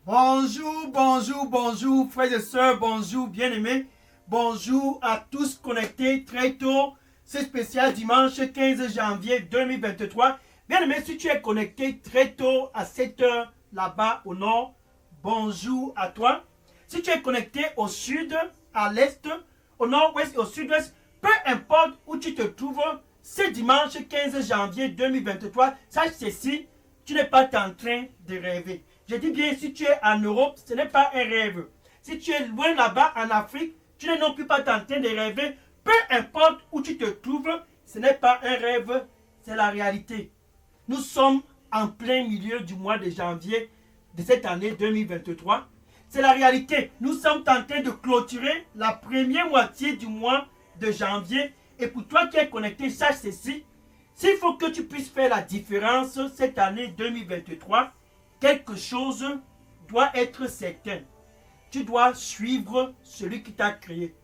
Bonjour, bonjour, bonjour, frères et sœurs, bonjour, bien-aimés. Bonjour à tous connectés très tôt. C'est spécial dimanche 15 janvier 2023. Bien-aimé, si tu es connecté très tôt à cette heure là-bas au nord, bonjour à toi. Si tu es connecté au sud, à l'est, au nord-ouest et au sud-ouest, peu importe où tu te trouves, ce dimanche 15 janvier 2023, sache ceci, tu n'es pas en train de rêver. Je dis bien, si tu es en Europe, ce n'est pas un rêve. Si tu es loin là-bas en Afrique, tu n'es non plus pas en train de rêver. Peu importe où tu te trouves, ce n'est pas un rêve, c'est la réalité. Nous sommes en plein milieu du mois de janvier de cette année 2023. C'est la réalité. Nous sommes en train de clôturer la première moitié du mois de janvier. Et pour toi qui es connecté, sache ceci. S'il faut que tu puisses faire la différence cette année 2023, quelque chose doit être certain. Tu dois suivre celui qui t'a créé.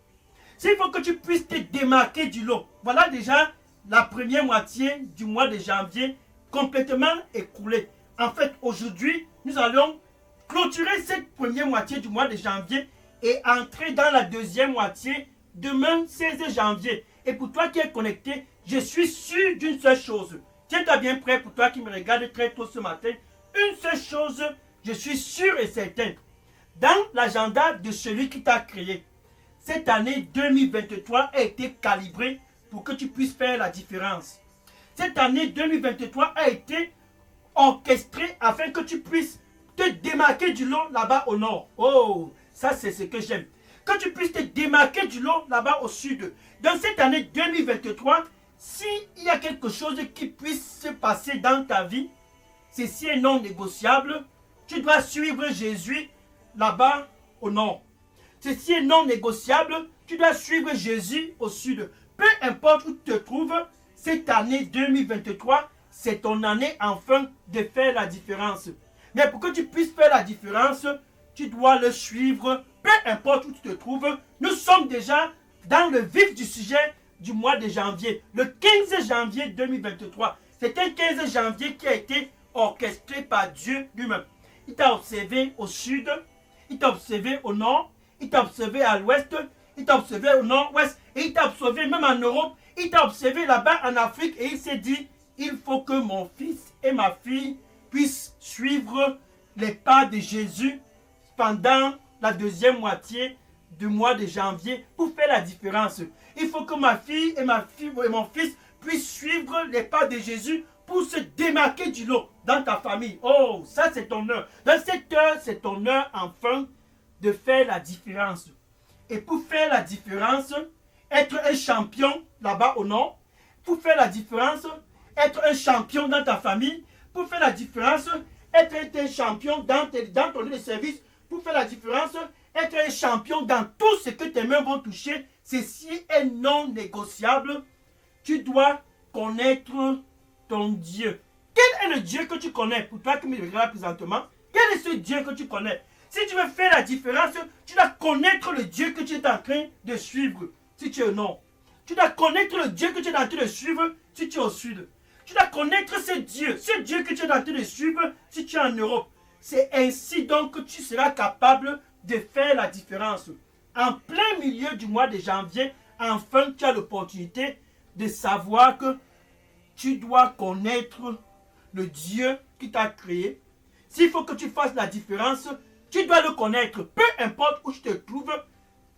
S'il faut que tu puisses te démarquer du lot, voilà déjà la première moitié du mois de janvier complètement écoulée. En fait, aujourd'hui, nous allons clôturer cette première moitié du mois de janvier et entrer dans la deuxième moitié demain 16 janvier. Et pour toi qui es connecté, je suis sûr d'une seule chose. Tiens-toi bien prêt pour toi qui me regarde très tôt ce matin. Une seule chose, je suis sûr et certain. Dans l'agenda de celui qui t'a créé, cette année 2023 a été calibrée pour que tu puisses faire la différence. Cette année 2023 a été orchestrée afin que tu puisses te démarquer du lot là-bas au nord. Oh, ça c'est ce que j'aime. Que tu puisses te démarquer du lot là-bas au sud. Dans cette année 2023, s'il y a quelque chose qui puisse se passer dans ta vie, ceci est non négociable. Tu dois suivre Jésus là-bas au nord. Ceci est non négociable. Tu dois suivre Jésus au sud. Peu importe où tu te trouves, cette année 2023, c'est ton année enfin de faire la différence. Mais pour que tu puisses faire la différence, tu dois le suivre. Peu importe où tu te trouves, nous sommes déjà dans le vif du sujet du mois de janvier. Le 15 janvier 2023. C'est un 15 janvier qui a été orchestré par Dieu lui-même. Il t'a observé au sud, il t'a observé au nord, il t'a observé à l'ouest, il t'a observé au nord-ouest, et il t'a observé même en Europe, il t'a observé là-bas en Afrique, et il s'est dit, il faut que mon fils et ma fille puissent suivre les pas de Jésus pendant la deuxième moitié du mois de janvier pour faire la différence. Il faut que ma fille et mon fils puissent suivre les pas de Jésus pour se démarquer du lot dans ta famille. Oh, ça c'est ton heure. Dans cette heure, c'est ton heure enfin de faire la différence. Et pour faire la différence, être un champion là-bas au nord, pour faire la différence, être un champion dans ta famille, pour faire la différence, être un champion dans ton lieu de service, pour faire la différence, être un champion dans tout ce que tes mains vont toucher, ceci est non négociable. Tu dois connaître ton Dieu. Quel est le Dieu que tu connais? Pour toi qui me regardes présentement, quel est ce Dieu que tu connais? Si tu veux faire la différence, tu dois connaître le Dieu que tu es en train de suivre, si tu es au nord. Tu dois connaître le Dieu que tu es en train de suivre, si tu es au sud. Tu dois connaître ce Dieu que tu es en train de suivre, si tu es en Europe. C'est ainsi donc que tu seras capable de faire la différence. En plein milieu du mois de janvier, enfin tu as l'opportunité de savoir que tu dois connaître le Dieu qui t'a créé. S'il faut que tu fasses la différence, tu dois le connaître. Peu importe où tu te trouves,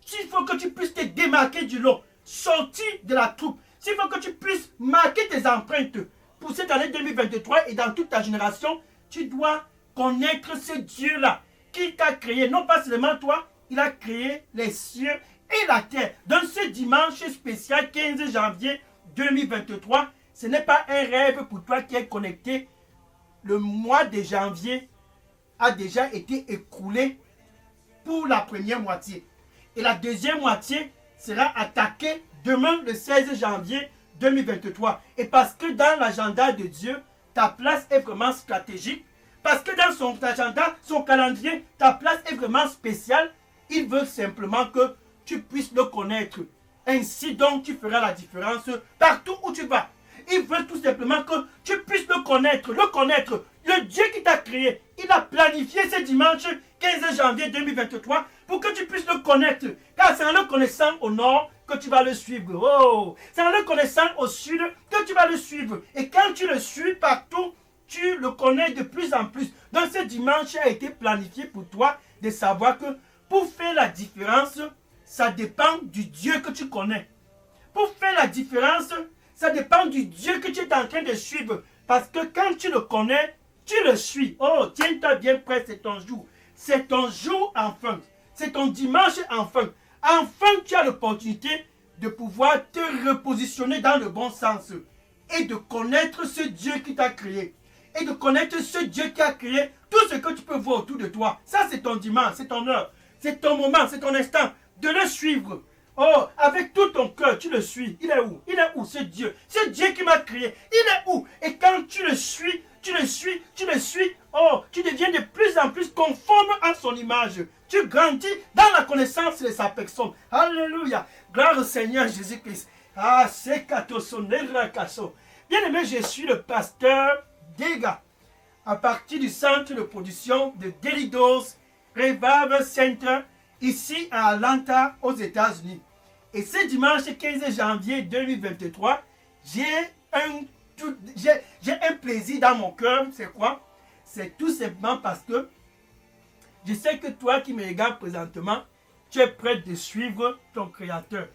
s'il faut que tu puisses te démarquer du lot, sortir de la troupe, s'il faut que tu puisses marquer tes empreintes pour cette année 2023 et dans toute ta génération, tu dois connaître ce Dieu-là qui t'a créé. Non pas seulement toi, il a créé les cieux et la terre. Dans ce dimanche spécial 15 janvier 2023, ce n'est pas un rêve pour toi qui es connecté. Le mois de janvier a déjà été écoulé pour la première moitié. Et la deuxième moitié sera attaquée demain le 16 janvier 2023. Et parce que dans l'agenda de Dieu, ta place est vraiment stratégique. Parce que dans son agenda, son calendrier, ta place est vraiment spéciale. Il veut simplement que tu puisses le connaître. Ainsi donc, tu feras la différence partout où tu vas. Il veut tout simplement que tu puisses le connaître Le Dieu qui t'a créé, il a planifié ce dimanche 15 janvier 2023 pour que tu puisses le connaître. Car c'est en le connaissant au nord que tu vas le suivre. Oh, c'est en le connaissant au sud que tu vas le suivre. Et quand tu le suis partout, tu le connais de plus en plus. Donc ce dimanche a été planifié pour toi de savoir que pour faire la différence, ça dépend du Dieu que tu connais. Pour faire la différence, ça dépend du Dieu que tu es en train de suivre. Parce que quand tu le connais, tu le suis. Oh, tiens-toi bien prêt, c'est ton jour. C'est ton jour enfin. C'est ton dimanche enfin. Enfin, tu as l'opportunité de pouvoir te repositionner dans le bon sens. Et de connaître ce Dieu qui t'a créé. Et de connaître ce Dieu qui a créé tout ce que tu peux voir autour de toi. Ça, c'est ton dimanche, c'est ton heure. C'est ton moment, c'est ton instant. De le suivre. Oh, avec tout ton cœur, tu le suis. Il est où? Il est où ce Dieu? Ce Dieu qui m'a créé. Il est où? Et quand tu le suis, tu le suis, tu le suis. Oh, tu deviens de plus en plus conforme à son image. Tu grandis dans la connaissance de sa personne. Alléluia. Gloire au Seigneur Jésus-Christ. Ah, c'est Kato. Bien aimé, je suis le pasteur Dega. À partir du centre de production de Daily Dose Revival Center, ici à Atlanta, aux États-Unis. Et ce dimanche 15 janvier 2023, j'ai un plaisir dans mon cœur. C'est quoi? C'est tout simplement parce que je sais que toi qui me regardes présentement, tu es prêt de suivre ton Créateur.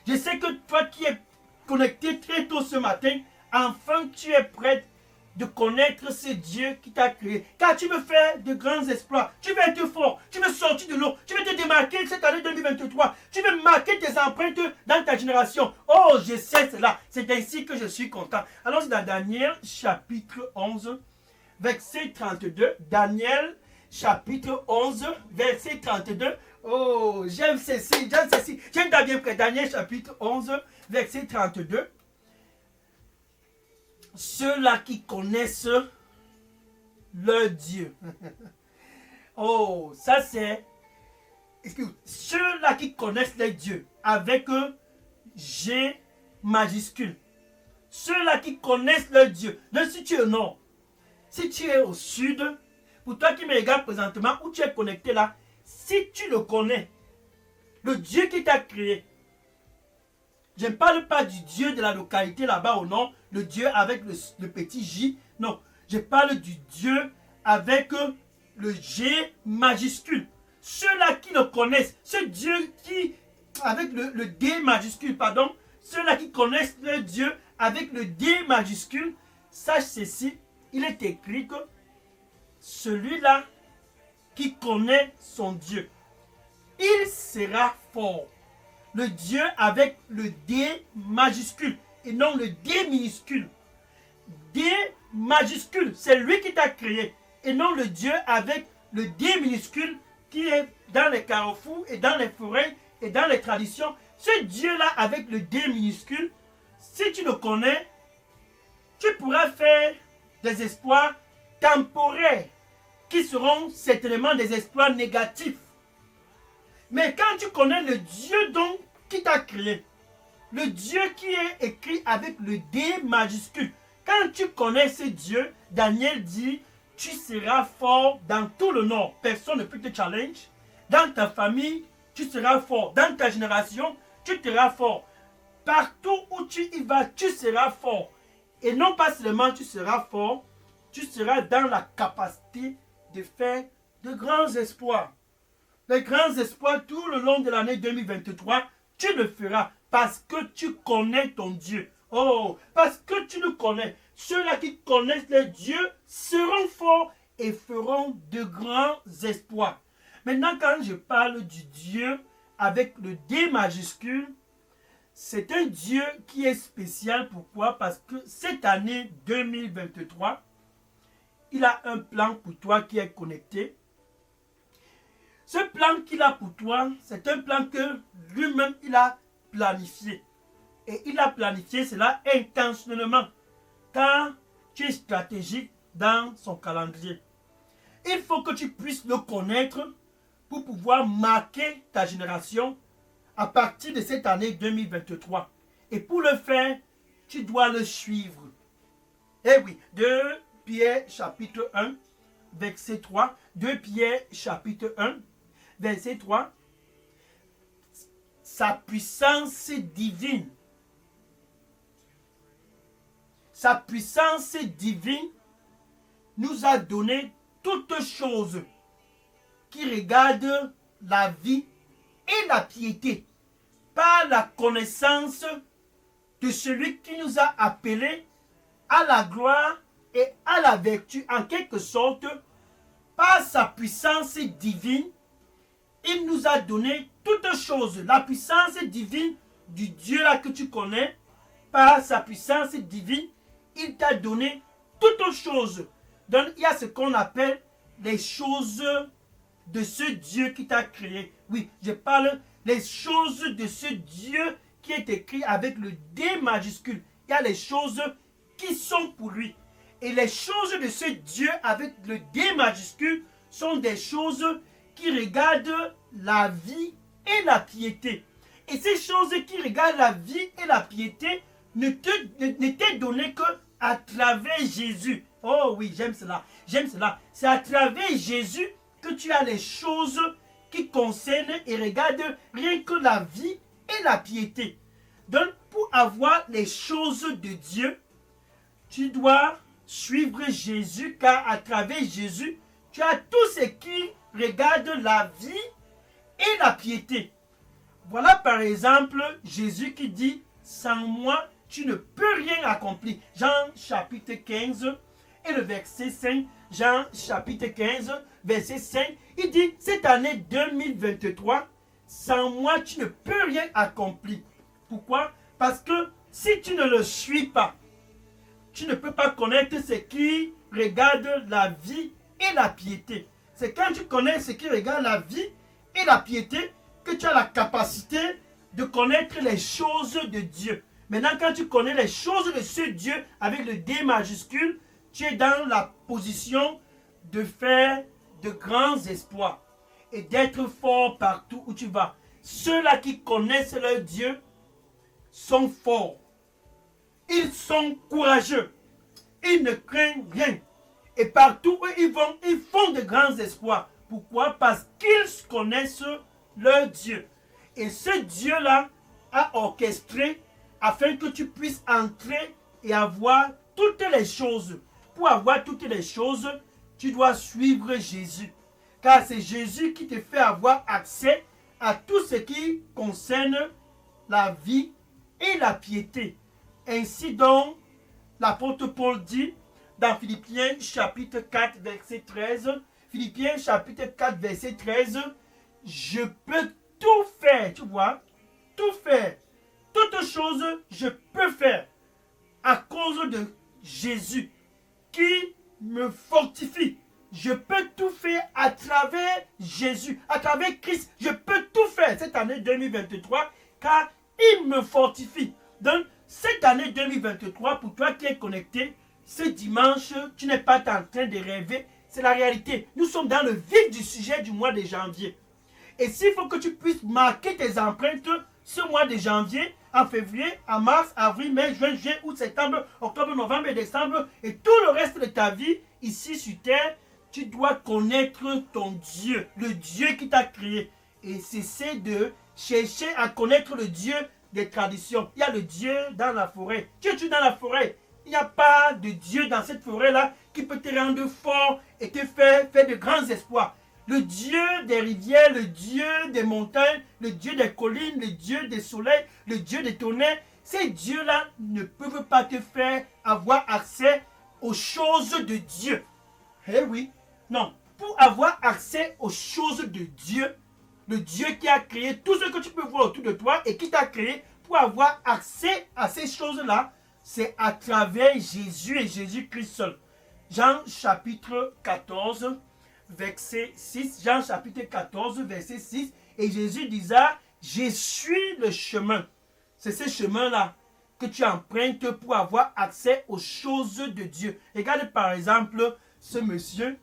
Je sais que toi qui es connecté très tôt ce matin, enfin tu es prêt de connaître ce Dieu qui t'a créé. Car tu veux faire de grands exploits. Tu veux être fort. Tu veux sortir de l'eau. Tu veux te démarquer cette année 2023. Tu veux marquer tes empreintes dans ta génération. Oh, je sais cela. C'est ainsi que je suis content. Allons dans Daniel chapitre 11, verset 32. Daniel chapitre 11, verset 32. Oh, j'aime ceci. J'aime bien près. Daniel chapitre 11, verset 32. Ceux-là qui connaissent leur Dieu. Oh, ça c'est... Ceux-là qui connaissent leur Dieu avec G majuscule. Ceux-là qui connaissent leur Dieu. Donc si tu es au nord, si tu es au sud, pour toi qui me regardes présentement, où tu es connecté là, si tu le connais, le Dieu qui t'a créé, je ne parle pas du Dieu de la localité là-bas au nord, le Dieu avec le petit J. Non, je parle du Dieu avec le G majuscule. Ceux-là qui le connaissent, ce Dieu qui, avec le D majuscule, pardon, ceux-là qui connaissent le Dieu avec le D majuscule, sache ceci, il est écrit que celui-là qui connaît son Dieu, il sera fort. Le Dieu avec le D majuscule et non le D minuscule. D majuscule, c'est lui qui t'a créé et non le Dieu avec le D minuscule qui est dans les carrefours et dans les forêts et dans les traditions. Ce Dieu-là avec le D minuscule, si tu le connais, tu pourras faire des exploits temporaires qui seront certainement des exploits négatifs. Mais quand tu connais le Dieu donc qui t'a créé, le Dieu qui est écrit avec le D majuscule, quand tu connais ce Dieu, Daniel dit, tu seras fort dans tout le nord. Personne ne peut te challenge. Dans ta famille, tu seras fort. Dans ta génération, tu seras fort. Partout où tu y vas, tu seras fort. Et non pas seulement tu seras fort, tu seras dans la capacité de faire de grands exploits. Les grands exploits tout le long de l'année 2023, tu le feras parce que tu connais ton Dieu. Oh, parce que tu le connais. Ceux-là qui connaissent le Dieu seront forts et feront de grands exploits. Maintenant, quand je parle du Dieu avec le D majuscule, c'est un Dieu qui est spécial. Pourquoi? Parce que cette année 2023, il a un plan pour toi qui est connecté. Ce plan qu'il a pour toi, c'est un plan que lui-même il a planifié. Et il a planifié cela intentionnellement, car tu es stratégique dans son calendrier. Il faut que tu puisses le connaître pour pouvoir marquer ta génération à partir de cette année 2023. Et pour le faire, tu dois le suivre. Eh oui, de Pierre chapitre 1, verset 3. 2 Pierre chapitre 1, verset 3. Sa puissance divine. Sa puissance divine nous a donné toutes choses qui regardent la vie et la piété par la connaissance de celui qui nous a appelés à la gloire et à la vertu. En quelque sorte, par sa puissance divine, il nous a donné toutes choses. La puissance divine du Dieu là que tu connais, par sa puissance divine, il t'a donné toutes choses. Donc, il y a ce qu'on appelle les choses de ce Dieu qui t'a créé. Oui, je parle des choses de ce Dieu qui est écrit avec le D majuscule. Il y a les choses qui sont pour lui. Et les choses de ce Dieu avec le D majuscule sont des choses qui regardent la vie et la piété. Et ces choses qui regardent la vie et la piété ne t'est donné que à travers Jésus. Oh oui, j'aime cela. J'aime cela. C'est à travers Jésus que tu as les choses qui concernent et regardent rien que la vie et la piété. Donc, pour avoir les choses de Dieu, tu dois suivre Jésus, car à travers Jésus, tu as tout ce qui regarde la vie et la piété. Voilà par exemple Jésus qui dit « Sans moi, tu ne peux rien accomplir ». Jean chapitre 15 et le verset 5. Jean chapitre 15, verset 5. Il dit « Cette année 2023, sans moi, tu ne peux rien accomplir ». Pourquoi? Parce que si tu ne le suis pas, tu ne peux pas connaître ce qui regarde la vie et la piété. C'est quand tu connais ce qui regarde la vie et la piété que tu as la capacité de connaître les choses de Dieu. Maintenant, quand tu connais les choses de ce Dieu avec le D majuscule, tu es dans la position de faire de grands espoirs et d'être fort partout où tu vas. Ceux-là qui connaissent leur Dieu sont forts. Ils sont courageux. Ils ne craignent rien. Et partout où ils vont, ils font de grands espoirs. Pourquoi? Parce qu'ils connaissent leur Dieu. Et ce Dieu-là a orchestré afin que tu puisses entrer et avoir toutes les choses. Pour avoir toutes les choses, tu dois suivre Jésus. Car c'est Jésus qui te fait avoir accès à tout ce qui concerne la vie et la piété. Ainsi donc, l'apôtre Paul dit dans Philippiens chapitre 4 verset 13, Philippiens chapitre 4 verset 13, je peux tout faire, tu vois, tout faire, toutes choses je peux faire à cause de Jésus qui me fortifie. Je peux tout faire à travers Jésus, à travers Christ. Je peux tout faire cette année 2023 car il me fortifie. Donc, cette année 2023, pour toi qui es connecté, ce dimanche, tu n'es pas en train de rêver, c'est la réalité. Nous sommes dans le vif du sujet du mois de janvier. Et s'il faut que tu puisses marquer tes empreintes ce mois de janvier, en février, en mars, avril, mai, juin, juillet, août, septembre, octobre, novembre et décembre, et tout le reste de ta vie, ici sur terre, tu dois connaître ton Dieu, le Dieu qui t'a créé. Et cesser de chercher à connaître le Dieu des traditions. Il y a le Dieu dans la forêt. Tu es dans la forêt. Il n'y a pas de Dieu dans cette forêt-là qui peut te rendre fort et te faire de grands espoirs. Le Dieu des rivières, le Dieu des montagnes, le Dieu des collines, le Dieu des soleils, le Dieu des tonnerres, ces dieux-là ne peuvent pas te faire avoir accès aux choses de Dieu. Eh oui, non. Pour avoir accès aux choses de Dieu, le Dieu qui a créé tout ce que tu peux voir autour de toi et qui t'a créé, pour avoir accès à ces choses-là, c'est à travers Jésus et Jésus-Christ seul. Jean chapitre 14, verset 6. Jean chapitre 14, verset 6. Et Jésus disait, je suis le chemin. C'est ce chemin-là que tu empruntes pour avoir accès aux choses de Dieu. Regarde par exemple ce monsieur.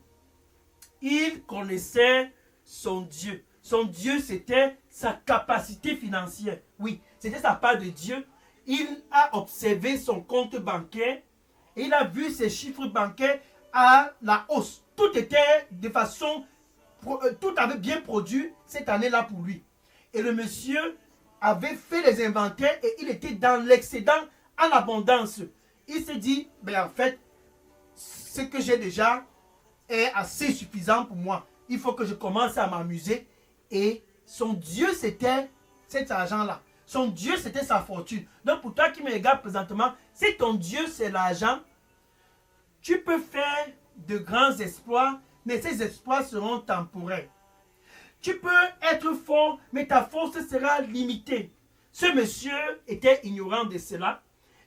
Il connaissait son Dieu. Son Dieu, c'était sa capacité financière. Oui, c'était sa part de Dieu. Il a observé son compte bancaire et il a vu ses chiffres bancaires à la hausse. Tout était de façon, tout avait bien produit cette année-là pour lui. Et le monsieur avait fait les inventaires et il était dans l'excédent en abondance. Il s'est dit, ben en fait, ce que j'ai déjà est assez suffisant pour moi. Il faut que je commence à m'amuser. Et son Dieu, c'était cet argent-là. Son Dieu, c'était sa fortune. Donc pour toi qui me regardes présentement, si ton Dieu, c'est l'argent, tu peux faire de grands exploits, mais ces exploits seront temporaires. Tu peux être fort, mais ta force sera limitée. Ce monsieur était ignorant de cela.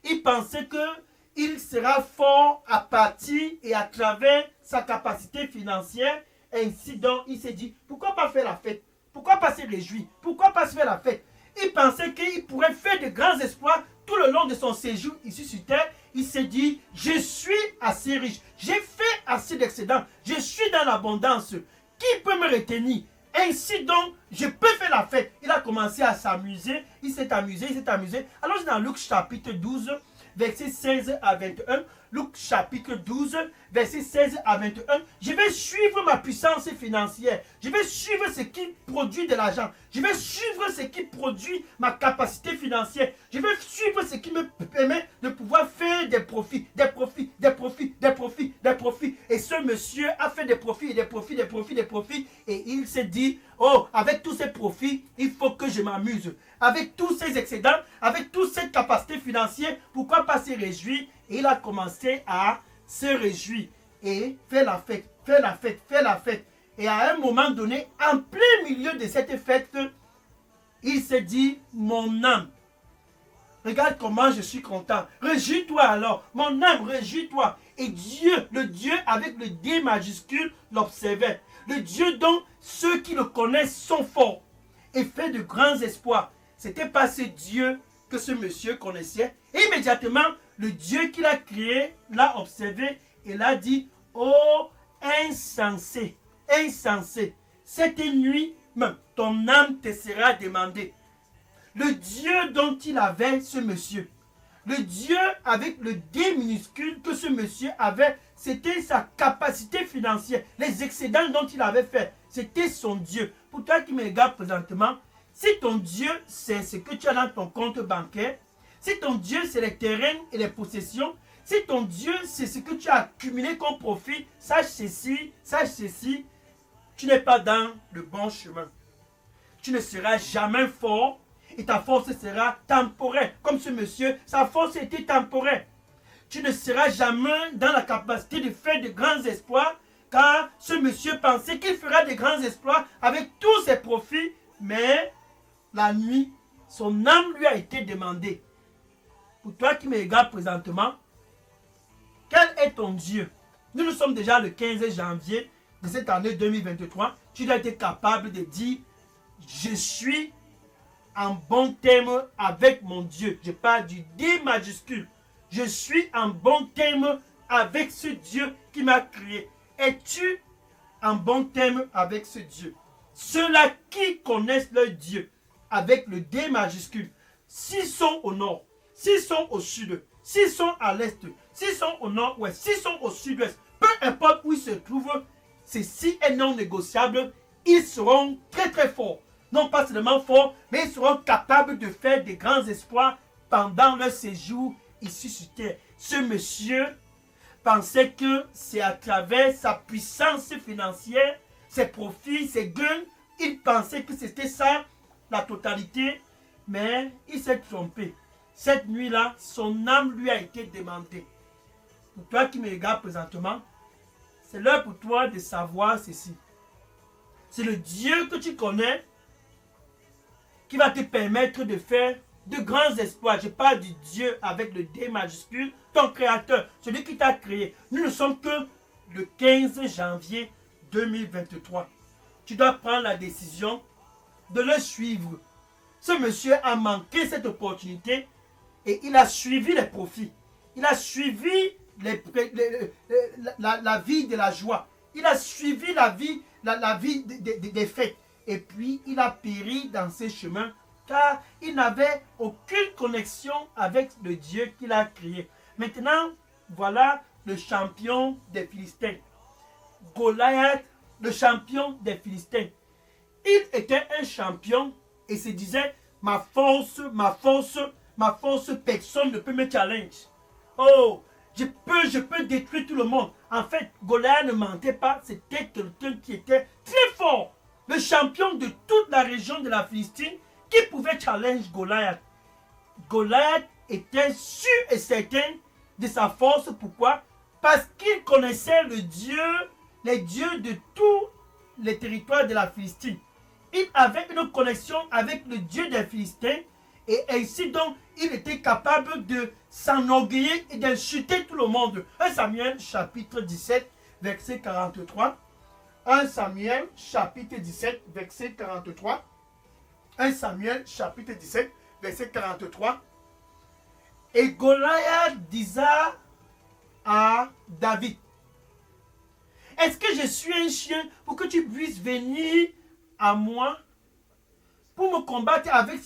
Il pensait qu'il sera fort à partir et à travers sa capacité financière. Ainsi donc, il s'est dit, pourquoi pas faire la fête? Pourquoi pas se réjouir? Pourquoi pas se faire la fête? Il pensait qu'il pourrait faire de grands exploits tout le long de son séjour ici sur terre. Il s'est dit, je suis assez riche. J'ai fait assez d'excédents. Je suis dans l'abondance. Qui peut me retenir? Ainsi donc, je peux faire la fête. Il a commencé à s'amuser. Il s'est amusé, il s'est amusé. Alors, dans Luc chapitre 12, versets 16 à 21. Luc chapitre 12, versets 16 à 21. Je vais suivre ma puissance financière. Je vais suivre ce qui produit de l'argent. Je vais suivre ce qui produit ma capacité financière. Je vais suivre ce qui me permet de pouvoir faire des profits, des profits, des profits, des profits, des profits. Et ce monsieur a fait des profits, des profits, des profits, des profits. Et il s'est dit, oh, avec tous ces profits, il faut que je m'amuse. Avec tous ces excédents, avec toute cette capacité financière, pourquoi pas se réjouir? Et il a commencé à se réjouir et faire la fête, faire la fête, faire la fête. Et à un moment donné, en plein milieu de cette fête, il s'est dit, mon âme, regarde comment je suis content. Réjouis-toi alors, mon âme, réjouis-toi. Et Dieu, le Dieu avec le D majuscule, l'observait. Le Dieu dont ceux qui le connaissent sont forts et fait de grands espoirs. C'était pas ce Dieu que ce monsieur connaissait. Et immédiatement, le Dieu qu'il a créé l'a observé et l'a dit, oh, insensé, insensé, cette nuit même, ton âme te sera demandée. Le Dieu dont il avait ce monsieur, le Dieu avec le D minuscule que ce monsieur avait, c'était sa capacité financière, les excédents dont il avait fait, c'était son Dieu. Pour toi qui me regardes présentement, si ton Dieu, c'est ce que tu as dans ton compte bancaire, si ton Dieu, c'est les terrains et les possessions, si ton Dieu, c'est ce que tu as accumulé comme profit, sache ceci, tu n'es pas dans le bon chemin. Tu ne seras jamais fort et ta force sera temporaire. Comme ce monsieur, sa force était temporaire. Tu ne seras jamais dans la capacité de faire de grands exploits, car ce monsieur pensait qu'il fera de grands exploits avec tous ses profits, mais la nuit, son âme lui a été demandée. Pour toi qui me regardes présentement, quel est ton Dieu? Nous sommes déjà le 15 janvier de cette année 2023. Tu dois être capable de dire, je suis en bon terme avec mon Dieu. Je parle du D majuscule. Je suis en bon terme avec ce Dieu qui m'a créé. Es-tu en bon terme avec ce Dieu? Ceux-là qui connaissent leur Dieu avec le D majuscule, s'ils sont au nord, s'ils sont au sud, s'ils sont à l'est, s'ils sont au nord-ouest, s'ils sont au sud-ouest, peu importe où ils se trouvent, ceci est non négociable, ils seront très très forts. Non pas seulement forts, mais ils seront capables de faire de grands exploits pendant leur séjour ici sur terre. Ce monsieur pensait que c'est à travers sa puissance financière, ses profits, ses gains, il pensait que c'était ça la totalité, mais il s'est trompé. Cette nuit-là, son âme lui a été demandée. Pour toi qui me regardes présentement, c'est l'heure pour toi de savoir ceci. C'est le Dieu que tu connais qui va te permettre de faire de grands exploits. Je parle du Dieu avec le D majuscule, ton créateur, celui qui t'a créé. Nous ne sommes que le 15 janvier 2023. Tu dois prendre la décision de le suivre. Ce monsieur a manqué cette opportunité et il a suivi les profits. Il a suivi la vie de la joie. Il a suivi la vie des fêtes. Et puis, il a péri dans ses chemins car il n'avait aucune connexion avec le Dieu qu'il a créé. Maintenant, voilà le champion des Philistins. Goliath, le champion des Philistins. Il était un champion et se disait, ma force, personne ne peut me challenge. Oh, je peux détruire tout le monde. En fait, Goliath ne mentait pas, c'était quelqu'un qui était très fort. Le champion de toute la région de la Philistine qui pouvait challenge Goliath. Goliath était sûr et certain de sa force. Pourquoi? Parce qu'il connaissait les dieux de tous les territoires de la Philistine. Il avait une connexion avec le Dieu des Philistins et ainsi donc il était capable de s'enorgueillir et d'insulter tout le monde. 1 Samuel chapitre 17 verset 43. 1 Samuel chapitre 17 verset 43. 1 Samuel chapitre 17 verset 43. Et Goliath disait à David, est-ce que je suis un chien pour que tu puisses venir à moi pour me combattre avec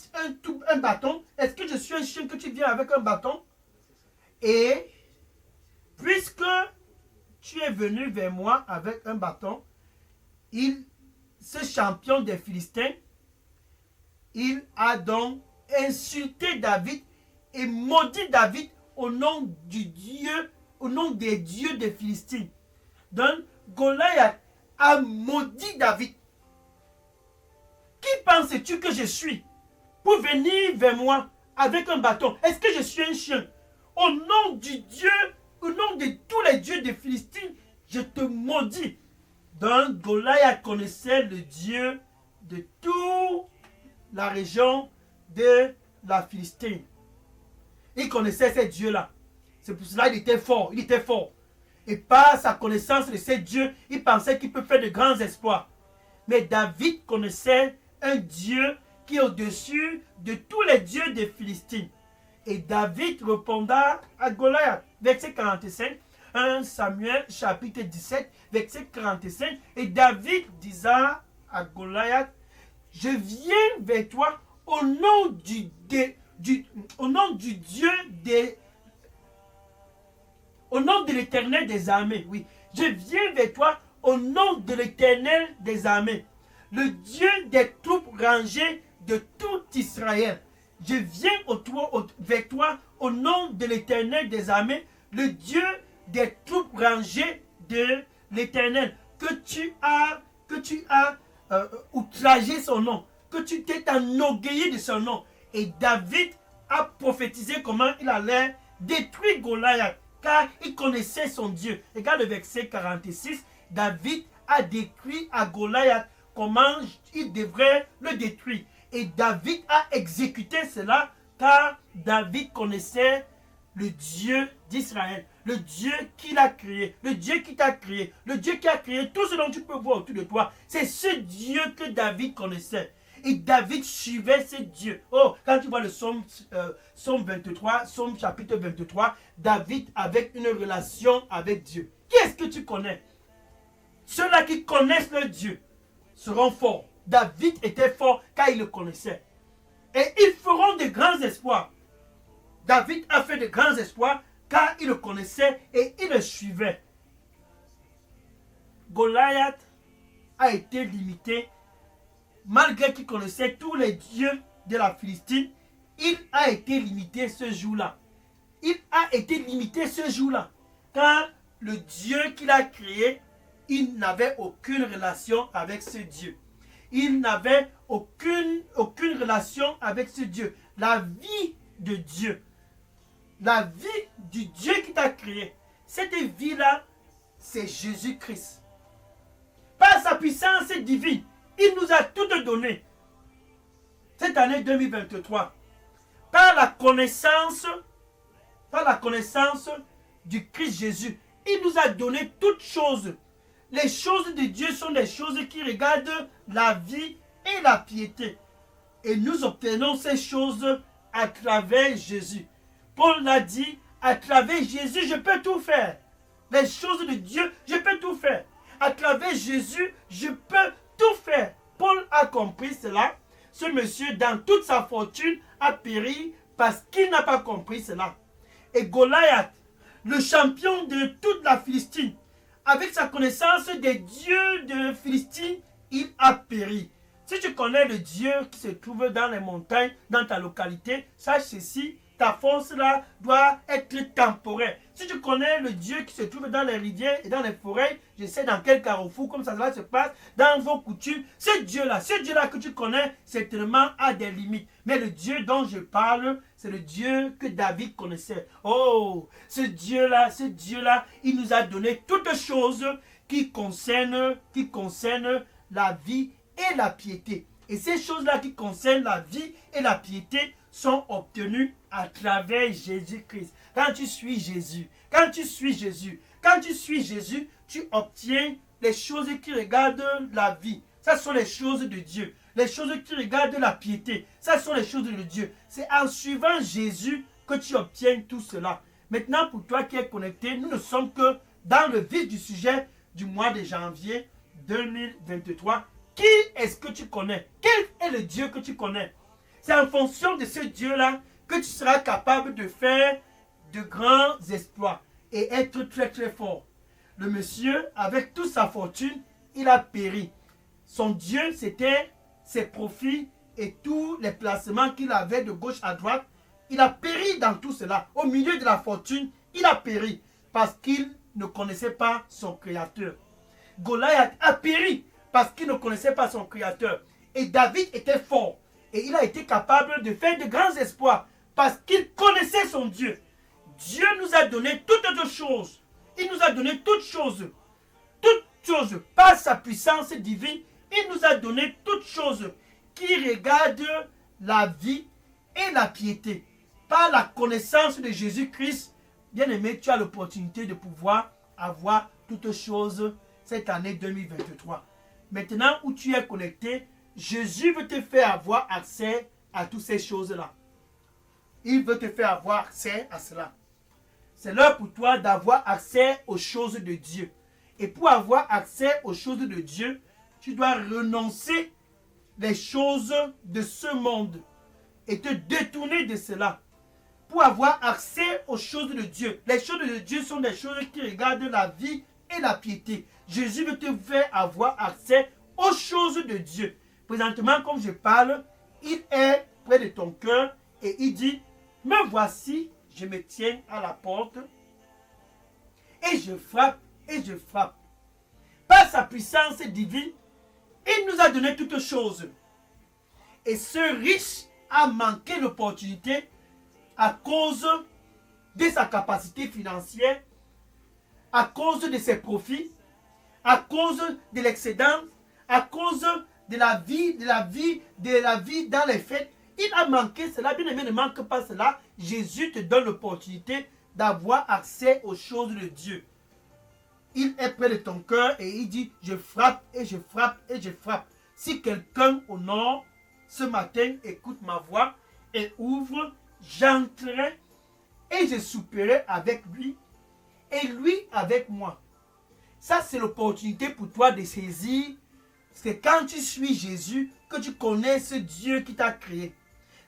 un bâton? Est-ce que je suis un chien que tu viens avec un bâton? Et puisque tu es venu vers moi avec un bâton, ce champion des Philistins, il a donc insulté David et maudit David au nom des dieux des Philistins. Donc Goliath a maudit David. Qui penses-tu que je suis pour venir vers moi avec un bâton? Est-ce que je suis un chien? Au nom du Dieu, au nom de tous les dieux des Philistines, je te maudis. Donc Goliath connaissait le Dieu de toute la région de la Philistine. Il connaissait ces dieux-là. C'est pour cela qu'il était fort. Il était fort. Et par sa connaissance de ces dieux, il pensait qu'il peut faire de grands exploits. Mais David connaissait un Dieu qui est au-dessus de tous les dieux des Philistines. Et David répondit à Goliath, verset 45, 1 Samuel chapitre 17, verset 45. Et David disait à Goliath, je viens vers toi au nom du Dieu au nom de l'Éternel des armées. Oui, je viens vers toi au nom de l'Éternel des armées, le Dieu des troupes rangées de tout Israël. Je viens vers toi au nom de l'Éternel des armées, le Dieu des troupes rangées de l'Éternel, que tu as outragé son nom, que tu t'es enorgueilli de son nom. Et David a prophétisé comment il allait détruire Goliath, car il connaissait son Dieu. Regarde le verset 46, David a décrit à Goliath comment il devrait le détruire. Et David a exécuté cela, car David connaissait le Dieu d'Israël, le Dieu qui l'a créé, le Dieu qui t'a créé, le Dieu qui a créé tout ce dont tu peux voir autour de toi. C'est ce Dieu que David connaissait. Et David suivait ce Dieu. Oh, quand tu vois le psaume 23, psaume chapitre 23, David avait une relation avec Dieu. Qui est-ce que tu connais? Ceux-là qui connaissent leur Dieu seront forts. David était fort car il le connaissait. Et ils feront de grands exploits. David a fait de grands exploits car il le connaissait et il le suivait. Goliath a été limité. Malgré qu'il connaissait tous les dieux de la Philistine, il a été limité ce jour-là. Il a été limité ce jour-là. Car le Dieu qu'il a créé, il n'avait aucune relation avec ce Dieu. Il n'avait aucune relation avec ce Dieu. La vie de Dieu, la vie du Dieu qui t'a créé, cette vie-là, c'est Jésus-Christ. Par sa puissance divine, il nous a tout donné. Cette année 2023, par la connaissance du Christ Jésus, il nous a donné toutes choses. Les choses de Dieu sont des choses qui regardent la vie et la piété. Et nous obtenons ces choses à travers Jésus. Paul l'a dit, à travers Jésus, je peux tout faire. Les choses de Dieu, je peux tout faire. À travers Jésus, je peux tout faire. Paul a compris cela. Ce monsieur, dans toute sa fortune, a péri parce qu'il n'a pas compris cela. Et Goliath, le champion de toute la Philistine. Avec sa connaissance des dieux de Philistine, il a péri. Si tu connais le Dieu qui se trouve dans les montagnes, dans ta localité, sache ceci, ta force là doit être temporaire. Si tu connais le Dieu qui se trouve dans les rivières et dans les forêts, je sais dans quel carrefour, comme ça va se passer, dans vos coutumes, ce Dieu-là que tu connais, certainement a des limites. Mais le Dieu dont je parle, c'est le Dieu que David connaissait. Oh, ce Dieu-là, il nous a donné toutes choses qui concernent la vie et la piété. Et ces choses-là qui concernent la vie et la piété sont obtenues à travers Jésus-Christ. Quand tu suis Jésus, tu obtiens les choses qui regardent la vie. Ça sont les choses de Dieu. Les choses qui regardent la piété, ça sont les choses de Dieu. C'est en suivant Jésus que tu obtiens tout cela. Maintenant, pour toi qui es connecté, nous ne sommes que dans le vif du sujet du mois de janvier 2023. Qui est-ce que tu connais? Quel est le Dieu que tu connais? C'est en fonction de ce Dieu-là que tu seras capable de faire de grands exploits et être très très fort. Le monsieur, avec toute sa fortune, il a péri. Son Dieu, c'était ses profits et tous les placements qu'il avait de gauche à droite. Il a péri dans tout cela. Au milieu de la fortune, il a péri parce qu'il ne connaissait pas son Créateur. Goliath a péri parce qu'il ne connaissait pas son Créateur. Et David était fort. Et il a été capable de faire de grands exploits parce qu'il connaissait son Dieu. Dieu nous a donné toutes choses. Il nous a donné toutes choses. Toutes choses. Par sa puissance divine, il nous a donné toutes choses qui regardent la vie et la piété. Par la connaissance de Jésus-Christ, bien aimé, tu as l'opportunité de pouvoir avoir toutes choses cette année 2023. Maintenant où tu es connecté, Jésus veut te faire avoir accès à toutes ces choses-là. Il veut te faire avoir accès à cela. C'est l'heure pour toi d'avoir accès aux choses de Dieu. Et pour avoir accès aux choses de Dieu, tu dois renoncer les choses de ce monde et te détourner de cela. Pour avoir accès aux choses de Dieu. Les choses de Dieu sont des choses qui regardent la vie et la piété. Jésus veut te faire avoir accès aux choses de Dieu. Présentement, comme je parle, il est près de ton cœur et il dit, me voici, je me tiens à la porte et je frappe et je frappe. Par sa puissance divine, il nous a donné toutes choses. Et ce riche a manqué l'opportunité à cause de sa capacité financière, à cause de ses profits, à cause de l'excédent, à cause de la vie dans les fêtes. Il a manqué cela. Bien aimé, ne manque pas cela. Jésus te donne l'opportunité d'avoir accès aux choses de Dieu. Il est près de ton cœur et il dit, je frappe et je frappe et je frappe. Si quelqu'un au nord, ce matin, écoute ma voix et ouvre, j'entrerai et je souperai avec lui et lui avec moi. Ça, c'est l'opportunité pour toi de saisir. C'est quand tu suis Jésus que tu connais ce Dieu qui t'a créé.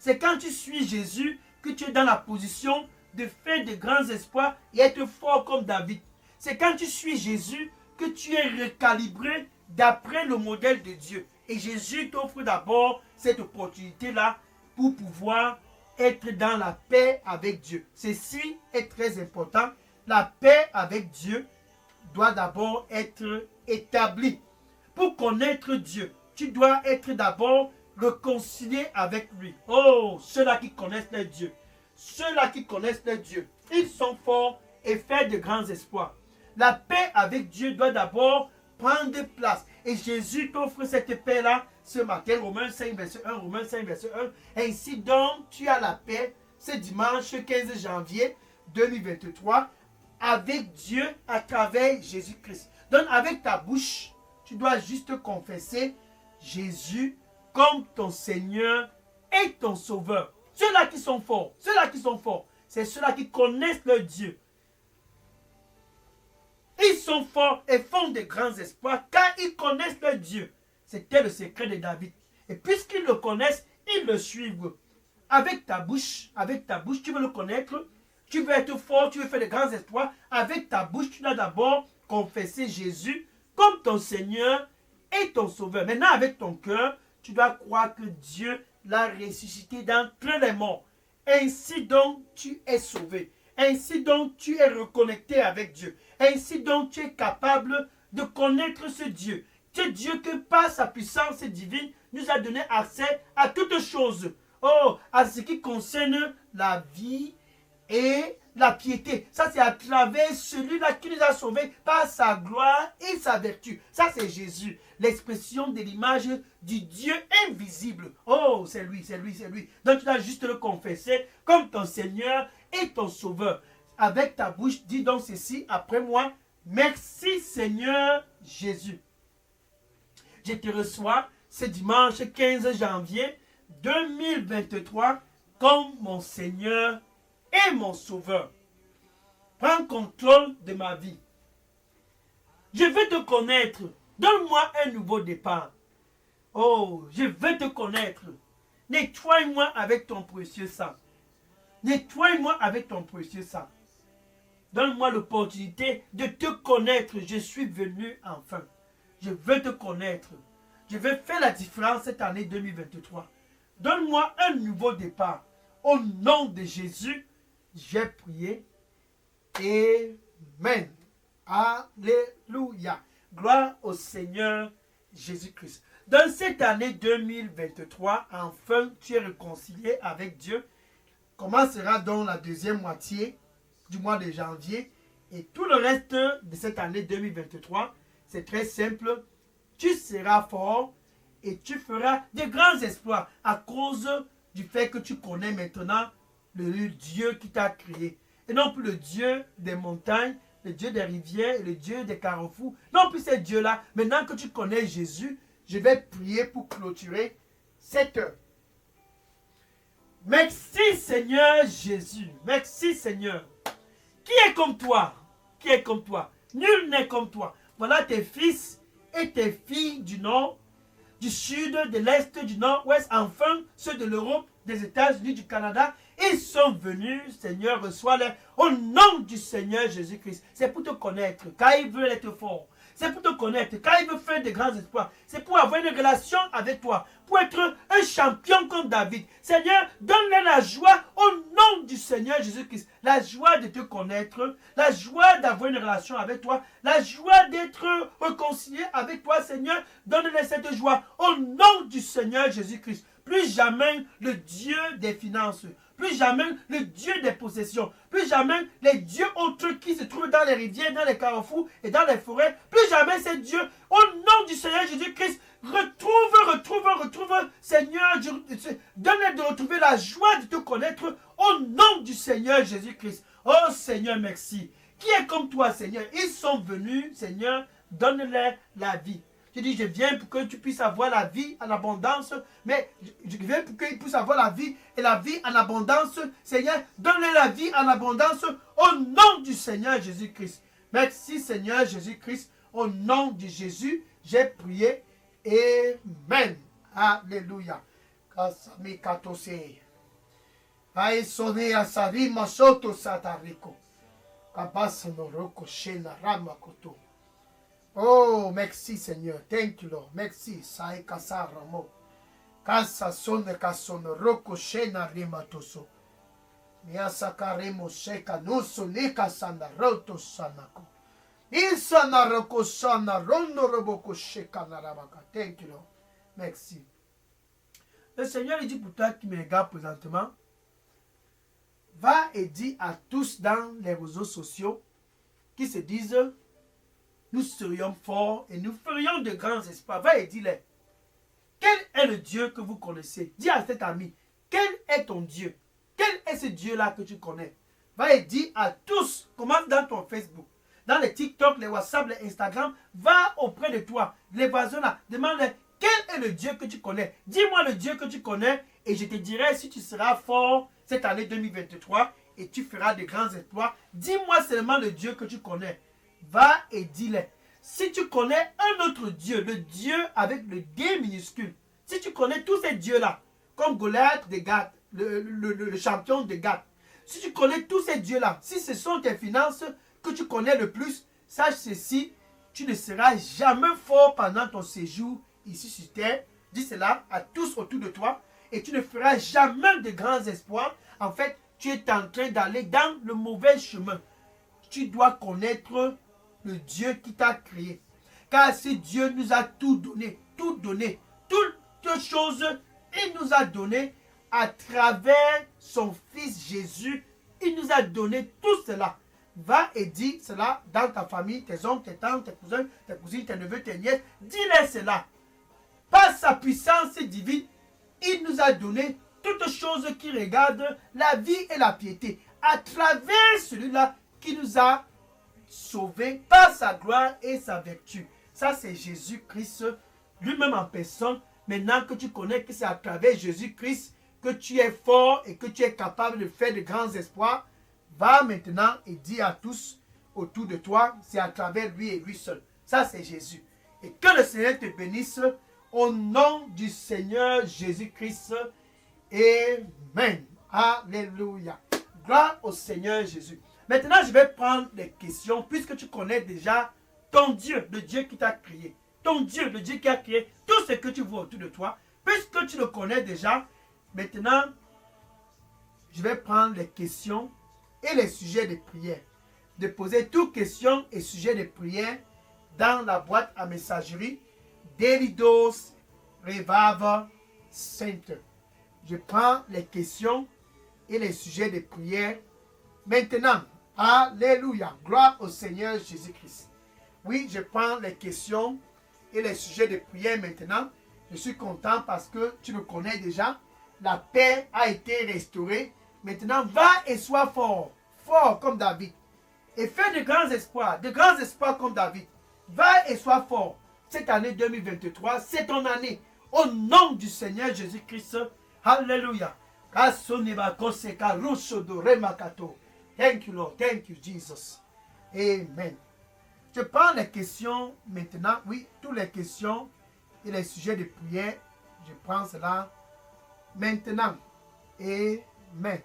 C'est quand tu suis Jésus que tu es dans la position de faire de grands exploits et être fort comme David. C'est quand tu suis Jésus que tu es recalibré d'après le modèle de Dieu. Et Jésus t'offre d'abord cette opportunité-là pour pouvoir être dans la paix avec Dieu. Ceci est très important. La paix avec Dieu doit d'abord être établie. Pour connaître Dieu, tu dois être d'abord réconcilié avec lui. Oh, ceux-là qui connaissent leur Dieu. Ceux-là qui connaissent leur Dieu, ils sont forts et font de grands exploits. La paix avec Dieu doit d'abord prendre place. Et Jésus t'offre cette paix-là ce matin. Romains 5, verset 1. Romains 5, verset 1. Ainsi donc, tu as la paix ce dimanche 15 janvier 2023 avec Dieu à travers Jésus-Christ. Donc, avec ta bouche, tu dois juste confesser Jésus comme ton Seigneur et ton Sauveur. Ceux-là qui sont forts, c'est ceux-là qui connaissent leur Dieu. Ils sont forts et font de grands exploits car ils connaissent leur Dieu. C'était le secret de David. Et puisqu'ils le connaissent, ils le suivent. Avec ta bouche, tu veux le connaître, tu veux être fort, tu veux faire de grands exploits, avec ta bouche, tu dois d'abord confesser Jésus comme ton Seigneur et ton Sauveur. Maintenant, avec ton cœur, tu dois croire que Dieu l'a ressuscité d'entre les morts. Ainsi donc, tu es sauvé. Ainsi donc, tu es reconnecté avec Dieu. Ainsi donc, tu es capable de connaître ce Dieu. Ce Dieu que par sa puissance divine nous a donné accès à toutes choses. Oh, à ce qui concerne la vie et la piété. Ça, c'est à travers celui-là qui nous a sauvés par sa gloire et sa vertu. Ça, c'est Jésus, l'expression de l'image du Dieu invisible. Oh, c'est lui, c'est lui, c'est lui. Donc, tu dois juste le confesser comme ton Seigneur et ton Sauveur. Avec ta bouche, dis donc ceci après moi. Merci Seigneur Jésus. Je te reçois ce dimanche 15 janvier 2023 comme mon Seigneur et mon Sauveur. Prends contrôle de ma vie. Je veux te connaître. Donne-moi un nouveau départ. Oh, je veux te connaître. Nettoie-moi avec ton précieux sang. Nettoie-moi avec ton précieux sang. Donne-moi l'opportunité de te connaître. Je suis venu enfin. Je veux te connaître. Je veux faire la différence cette année 2023. Donne-moi un nouveau départ. Au nom de Jésus, j'ai prié. Amen. Alléluia. Gloire au Seigneur Jésus-Christ. Dans cette année 2023, enfin, tu es réconcilié avec Dieu. Commencera donc la deuxième moitié du mois de janvier. Et tout le reste de cette année 2023, c'est très simple. Tu seras fort et tu feras de grands exploits à cause du fait que tu connais maintenant le Dieu qui t'a créé. Et non plus le Dieu des montagnes, le Dieu des rivières et le Dieu des carrefours. Non plus ces dieux-là. Maintenant que tu connais Jésus, je vais prier pour clôturer cette heure. Merci Seigneur Jésus. Merci Seigneur. Qui est comme toi? Qui est comme toi? Nul n'est comme toi. Voilà tes fils et tes filles du nord, du sud, de l'est, du nord-ouest, enfin ceux de l'Europe, des États-Unis, du Canada. Ils sont venus, Seigneur, reçois-les au nom du Seigneur Jésus-Christ. C'est pour te connaître, car il veut être fort. C'est pour te connaître, car il veut faire de grands espoirs. C'est pour avoir une relation avec toi, pour être un champion comme David. Seigneur, donne-leur la joie au nom du Seigneur Jésus-Christ. La joie de te connaître, la joie d'avoir une relation avec toi, la joie d'être réconcilié avec toi, Seigneur. Donne-leur cette joie au nom du Seigneur Jésus-Christ. Plus jamais le Dieu des finances, plus jamais le Dieu des possessions, plus jamais les dieux autres qui se trouvent dans les rivières, dans les carrefours et dans les forêts, plus jamais ces dieux, au nom du Seigneur Jésus-Christ, retrouve, Seigneur, donne-leur de retrouver la joie de te connaître au nom du Seigneur Jésus-Christ. Oh Seigneur, merci. Qui est comme toi, Seigneur? Ils sont venus, Seigneur, donne-leur la vie. Je dis, je viens pour que tu puisses avoir la vie en abondance, mais je viens pour qu'ils puissent avoir la vie et la vie en abondance. Seigneur, donne-leur la vie en abondance au nom du Seigneur Jésus-Christ. Merci Seigneur Jésus-Christ. Au nom de Jésus, j'ai prié. Amen. Alléluia. Kasami katose. Aïsone asari masoto satariko. Kabasa noroko shena ramakoto. Oh, merci Seigneur. Thank you, Lord. Merci. Sai kasaramo. Kasa sonne kasono roko shena rimatoso. Miasakaremo sheka nuso nika sana roto sanako. Isana roko sana rondo roboko sheka narabaka. Thank you, Lord. Merci. Le Seigneur dit pour toi qui me regarde présentement, va et dis à tous dans les réseaux sociaux qui se disent nous serions forts et nous ferions de grands espoirs. Va et dis-leur, quel est le Dieu que vous connaissez? Dis à cet ami, quel est ton Dieu? Quel est ce Dieu-là que tu connais? Va et dis à tous, commence dans ton Facebook, dans les TikTok, les WhatsApp, les Instagram, va auprès de toi, les voisins là, demande-leur, quel est le Dieu que tu connais? Dis-moi le Dieu que tu connais et je te dirai si tu seras fort cette année 2023 et tu feras de grands exploits. Dis-moi seulement le Dieu que tu connais. Va et dis-le. Si tu connais un autre Dieu, le Dieu avec le D minuscule, si tu connais tous ces dieux-là, comme Goliath de Gath, le champion de Gath, Si tu connais tous ces dieux-là, si ce sont tes finances que tu connais le plus, sache ceci, tu ne seras jamais fort pendant ton séjour ici sur terre. Dis cela à tous autour de toi et tu ne feras jamais de grands espoirs. En fait, tu es en train d'aller dans le mauvais chemin. Tu dois connaître le Dieu qui t'a créé. Car ce Dieu nous a tout donné, toutes choses, il nous a donné à travers son Fils Jésus. Il nous a donné tout cela. Va et dis cela dans ta famille, tes oncles, tes tantes, tes cousins, tes cousines, tes neveux, tes nièces. Dis-leur cela. Par sa puissance divine, il nous a donné toutes choses qui regardent la vie et la piété. À travers celui-là qui nous a sauvés par sa gloire et sa vertu. Ça, c'est Jésus-Christ, lui-même en personne. Maintenant que tu connais que c'est à travers Jésus-Christ que tu es fort et que tu es capable de faire de grands espoirs, va maintenant et dis à tous autour de toi, c'est à travers lui et lui seul. Ça, c'est Jésus. Et que le Seigneur te bénisse au nom du Seigneur Jésus-Christ. Amen. Alléluia. Gloire au Seigneur Jésus. Maintenant, je vais prendre des questions puisque tu connais déjà ton Dieu, le Dieu qui t'a créé. Ton Dieu, le Dieu qui a créé tout ce que tu vois autour de toi. Puisque tu le connais déjà, maintenant, je vais prendre les questions et les sujets de prière. De poser toutes questions et sujets de prière dans la boîte à messagerie Daily Dose Revival Center. Je prends les questions et les sujets de prière maintenant. Alléluia. Gloire au Seigneur Jésus-Christ. Oui, je prends les questions et les sujets de prière maintenant. Je suis content parce que tu le connais déjà. La paix a été restaurée. Maintenant, va et sois fort. Fort comme David. Et fais de grands espoirs comme David. Va et sois fort. Cette année 2023, c'est ton année. Au nom du Seigneur Jésus-Christ. Alléluia. Thank you, Lord. Thank you, Jesus. Amen. Je prends les questions maintenant. Oui, toutes les questions et les sujets de prière. Je prends cela maintenant. Amen.